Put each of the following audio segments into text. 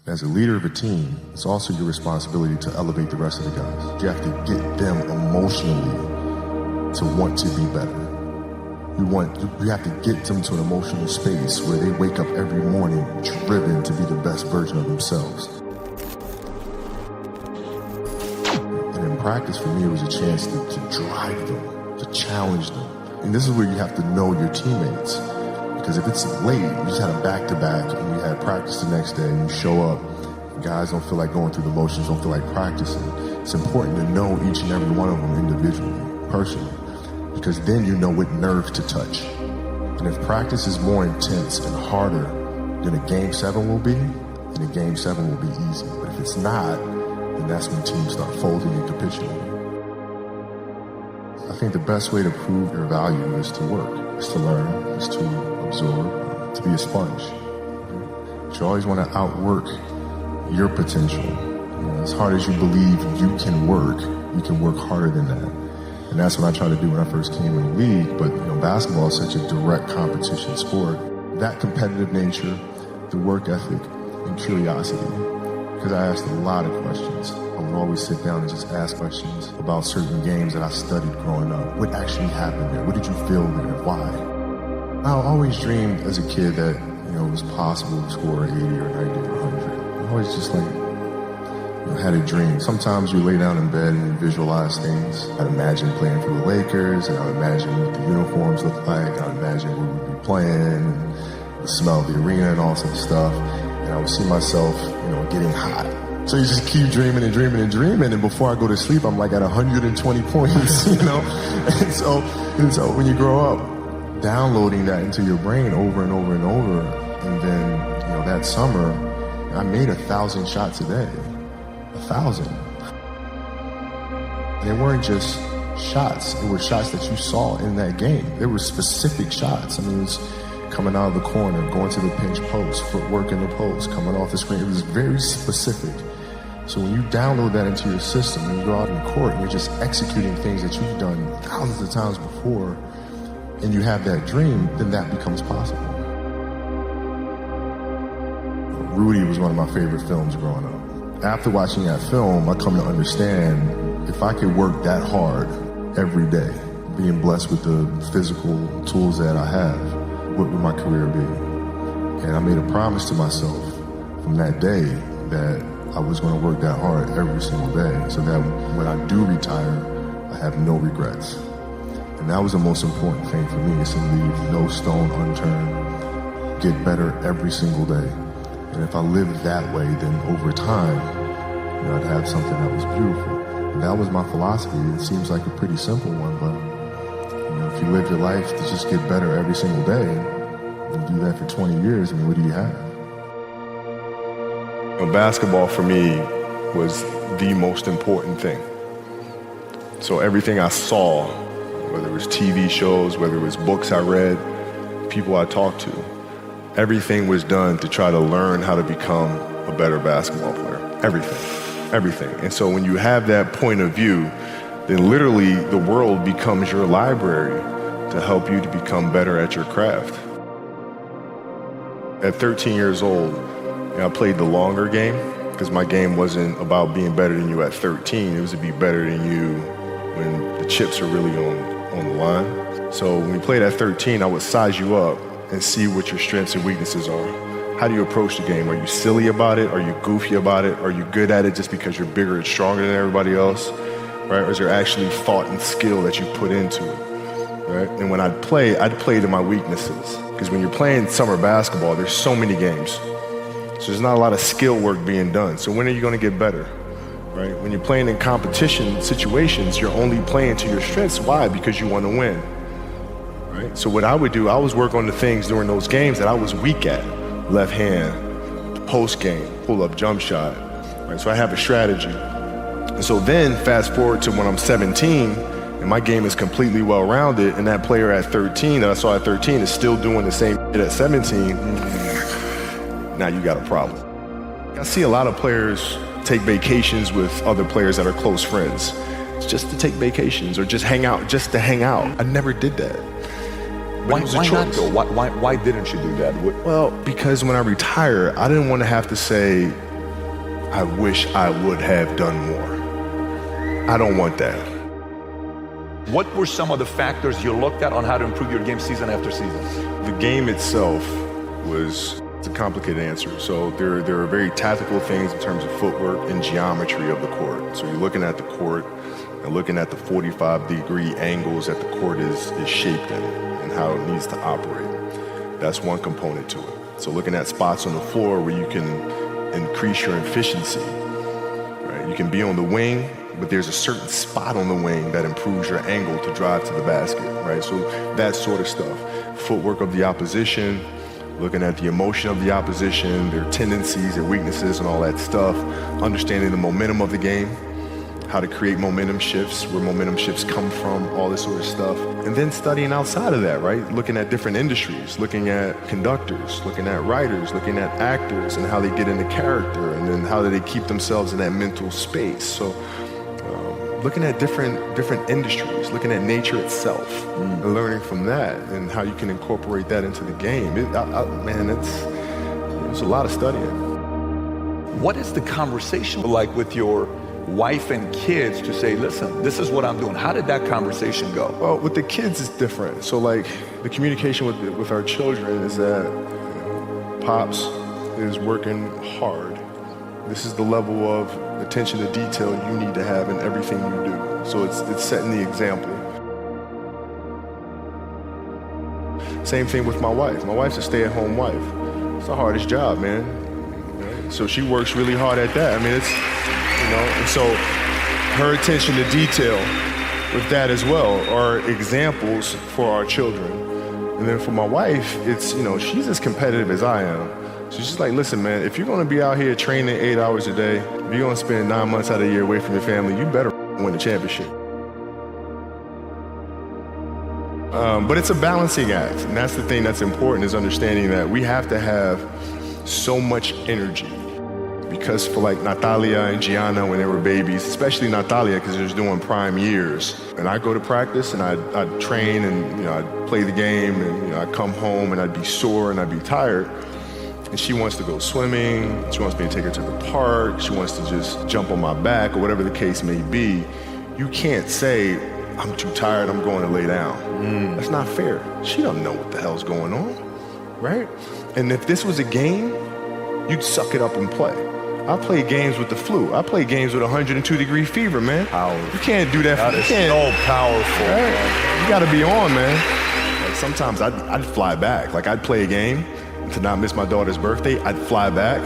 As a leader of a team, it's also your responsibility to elevate the rest of the guys. You have to get them emotionally to want to be better. You have to get them to an emotional space where they wake up every morning driven to be the best version of themselves. And in practice, for me, it was a chance to drive them, to challenge them. And this is where you have to know your teammates. Because if it's late, you just had a back-to-back, and you had practice the next day, and you show up, and guys don't feel like going through the motions, don't feel like practicing. It's important to know each and every one of them individually, personally, because then you know what nerve to touch. And if practice is more intense and harder than a Game 7 will be, then a Game 7 will be easy. But if it's not, then that's when teams start folding and capitulating. I think the best way to prove your value is to work, is to learn, is to absorb, to be a sponge. You always want to outwork your potential. As hard as you believe you can work harder than that. And that's what I tried to do when I first came in the league. But basketball is such a direct competition sport. That competitive nature, the work ethic, and curiosity. Because I asked a lot of questions. I would always sit down and just ask questions about certain games that I studied growing up. What actually happened there? What did you feel there? Why? I always dreamed as a kid that it was possible to score 80 or 90 or 100. I always just had a dream. Sometimes you lay down in bed and you visualize things. I'd imagine playing for the Lakers, and I'd imagine what the uniforms look like. I'd imagine who we'd be playing, and the smell of the arena and all sorts of stuff. And I would see myself, getting hot. So you just keep dreaming and dreaming and dreaming, and before I go to sleep, I'm like at 120 points, And so when you grow up, downloading that into your brain over and over and over, and then, that summer, I made 1,000 shots a day. 1,000. They weren't just shots. It were shots that you saw in that game. They were specific shots. It was coming out of the corner, going to the pinch post, footwork in the post, coming off the screen. It was very specific. So when you download that into your system and you go out in the court and you're just executing things that you've done thousands of times before, and you have that dream, then that becomes possible. Rudy was one of my favorite films growing up. After watching that film, I come to understand if I could work that hard every day, being blessed with the physical tools that I have, what would my career be? And I made a promise to myself from that day that I was going to work that hard every single day so that when I do retire, I have no regrets. And that was the most important thing for me, is to leave no stone unturned, get better every single day. And if I lived that way, then over time, I'd have something that was beautiful. And that was my philosophy. It seems like a pretty simple one, but if you live your life to just get better every single day, and do that for 20 years, what do you have? Basketball for me was the most important thing. So everything I saw, whether it was TV shows, whether it was books I read, people I talked to, everything was done to try to learn how to become a better basketball player. Everything. And so when you have that point of view, then literally the world becomes your library to help you to become better at your craft. At 13 years old, I played the longer game because my game wasn't about being better than you at 13. It was to be better than you when the chips are really on the line. So when we played at 13, I would size you up and see what your strengths and weaknesses are. How do you approach the game? Are you silly about it? Are you goofy about it? Are you good at it just because you're bigger and stronger than everybody else? Right? Or is there actually thought and skill that you put into it? Right? And when I'd play to my weaknesses. Because when you're playing summer basketball, there's so many games. So there's not a lot of skill work being done. So when are you going to get better? Right? When you're playing in competition situations, you're only playing to your strengths. Why? Because you want to win. Right? So what I would do, I was work on the things during those games that I was weak at. Left hand, post game, pull up jump shot. Right? So I have a strategy. And so then fast forward to when I'm 17 and my game is completely well-rounded, and that player at 13 that I saw at 13 is still doing the same shit at 17, now you got a problem. I see a lot of players take vacations with other players that are close friends. It's just to take vacations or just hang out, just to hang out. I never did that. Why not though? Why didn't you do that? Well, because when I retire, I didn't want to have to say, I wish I would have done more. I don't want that. What were some of the factors you looked at on how to improve your game season after season? The game itself was it's a complicated answer. So there are very tactical things in terms of footwork and geometry of the court. So you're looking at the court and looking at the 45-degree angles that the court is shaped in and how it needs to operate. That's one component to it. So looking at spots on the floor where you can increase your efficiency. Right? You can be on the wing, but there's a certain spot on the wing that improves your angle to drive to the basket, right? So that sort of stuff. Footwork of the opposition, looking at the emotion of the opposition, their tendencies, their weaknesses, and all that stuff. Understanding the momentum of the game, how to create momentum shifts, where momentum shifts come from, all this sort of stuff. And then studying outside of that, right? Looking at different industries, looking at conductors, looking at writers, looking at actors and how they get into character, and then how do they keep themselves in that mental space. So looking at different industries, looking at nature itself, and learning from that and how you can incorporate that into the game. Man, it's a lot of studying. What is the conversation like with your wife and kids to say, listen, this is what I'm doing? How did that conversation go? Well, with the kids, it's different. So like the communication with our children is that Pops is working hard. This is the level of attention to detail you need to have in everything you do. So it's setting the example. Same thing with my wife. My wife's a stay-at-home wife. It's the hardest job, man. Right? So she works really hard at that. I mean, it's, and so her attention to detail with that as well are examples for our children. And then for my wife, it's, she's as competitive as I am. So she's just like, listen, man, if you're going to be out here training 8 hours a day, if you're going to spend 9 months out of the year away from your family, you better win the championship. But it's a balancing act. And that's the thing that's important, is understanding that we have to have so much energy. Because for like Natalia and Gianna when they were babies, especially Natalia because she was doing prime years, and I go to practice and I'd train and I'd play the game and I'd come home and I'd be sore and I'd be tired. And she wants to go swimming, she wants me to take her to the park, she wants to just jump on my back or whatever the case may be. You can't say, I'm too tired, I'm going to lay down. That's not fair. She don't know what the hell's going on, right? And if this was a game, you'd suck it up and play. I play games with the flu. I play games with 102-degree fever, man. Powerful. You can't do that. That is so powerful. Right? You got to be on, man. Like sometimes I'd fly back. Like I'd play a game to not miss my daughter's birthday. I'd fly back,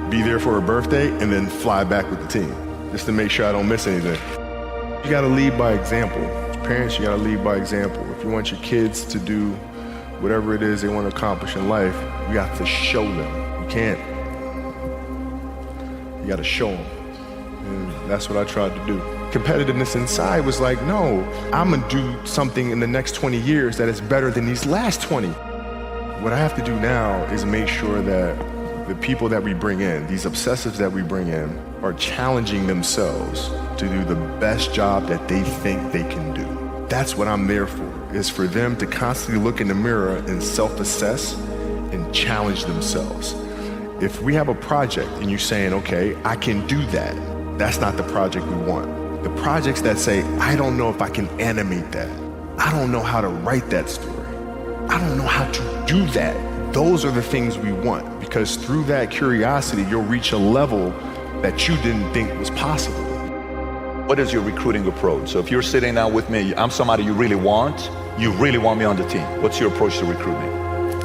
be there for her birthday, and then fly back with the team just to make sure I don't miss anything. You got to lead by example. Parents, you got to lead by example. If you want your kids to do whatever it is they want to accomplish in life, you have to show them. You can't. You got to show them. And that's what I tried to do. Competitiveness inside was like, no, I'm going to do something in the next 20 years that is better than these last 20. What I have to do now is make sure that the people that we bring in, these obsessives that we bring in, are challenging themselves to do the best job that they think they can do. That's what I'm there for, is for them to constantly look in the mirror and self-assess and challenge themselves. If we have a project and you're saying, okay, I can do that, that's not the project we want. The projects that say, I don't know if I can animate that. I don't know how to write that story. I don't know how to do that. Those are the things we want, because through that curiosity, you'll reach a level that you didn't think was possible. What is your recruiting approach? So if you're sitting down with me, I'm somebody you really want me on the team. What's your approach to recruiting?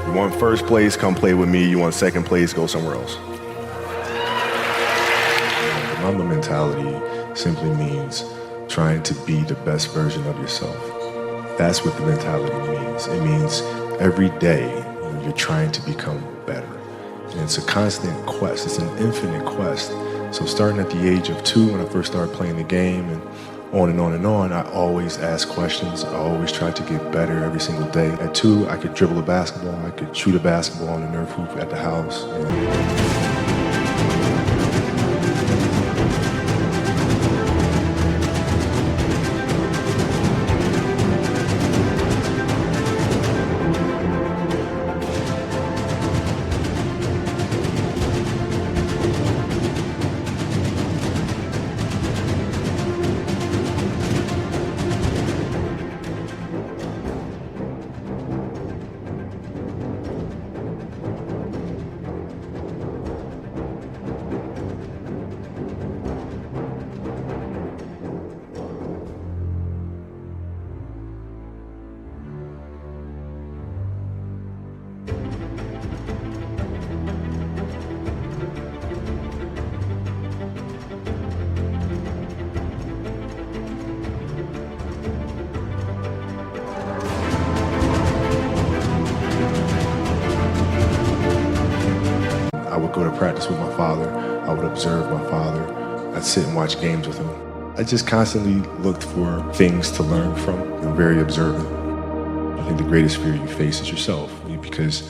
You want first place, come play with me. You want second place, go somewhere else. The Mamba mentality simply means trying to be the best version of yourself. That's what the mentality means. It means every day you're trying to become better. And it's a constant quest. It's an infinite quest. So starting at the age of 2, when I first started playing the game, and on and on and on, I always asked questions. I always tried to get better every single day. At 2, I could dribble a basketball. I could shoot a basketball on the Nerf hoop at the house. I would observe my father. I'd sit and watch games with him. I just constantly looked for things to learn from. I'm very observant. I think the greatest fear you face is yourself, because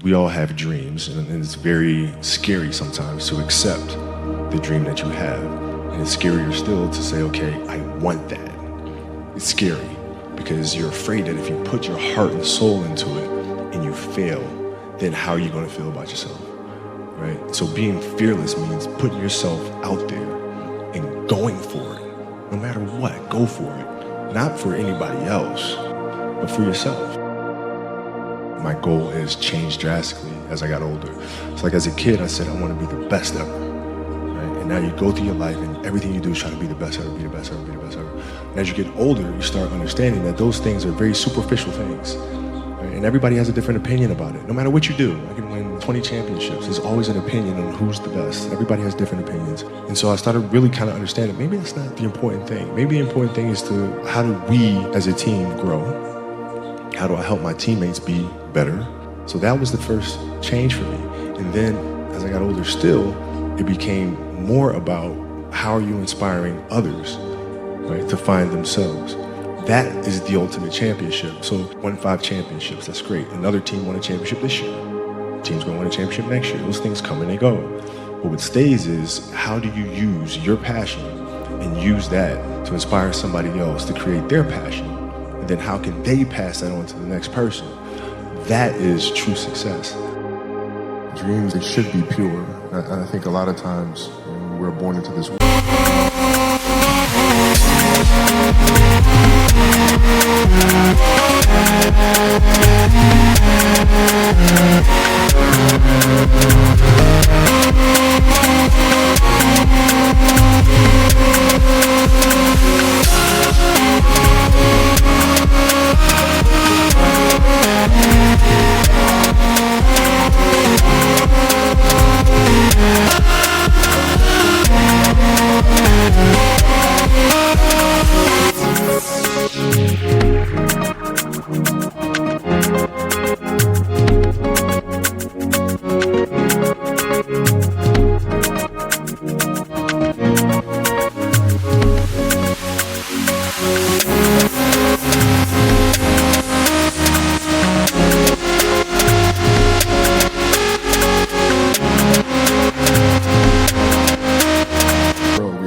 we all have dreams, and it's very scary sometimes to accept the dream that you have. And it's scarier still to say, okay, I want that. It's scary because you're afraid that if you put your heart and soul into it and you fail, then how are you going to feel about yourself, right? So being fearless means putting yourself out there and going for it. No matter what, go for it. Not for anybody else, but for yourself. My goal has changed drastically as I got older. It's like as a kid, I said, I want to be the best ever. Right? And now you go through your life and everything you do is try to be the best ever, be the best ever, be the best ever. And as you get older, you start understanding that those things are very superficial things. Right? And everybody has a different opinion about it. No matter what you do, I can win 20 championships. There's always an opinion on who's the best. Everybody has different opinions. And so I started really kind of understanding, maybe that's not the important thing. Maybe the important thing is to, how do we as a team grow? How do I help my teammates be better? So that was the first change for me. And then as I got older still, it became more about how are you inspiring others, right, to find themselves. That is the ultimate championship. So won 5 championships, that's great. Another team won a championship this year. Team's gonna win a championship next year. Those things come and they go. But what stays is, how do you use your passion and use that to inspire somebody else to create their passion? And then how can they pass that on to the next person? That is true success. Dreams, they should be pure. I think a lot of times we're born into this world.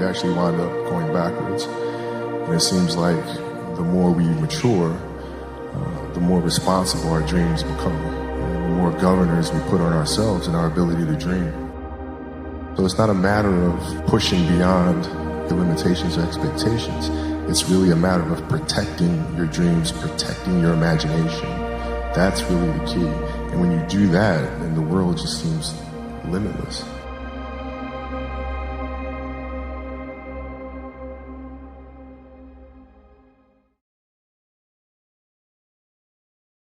Actually wind up going backwards. And it seems like the more we mature, the more responsible our dreams become, and the more governors we put on ourselves and our ability to dream. So it's not a matter of pushing beyond the limitations or expectations. It's really a matter of protecting your dreams, protecting your imagination. That's really the key. And when you do that, then the world just seems limitless.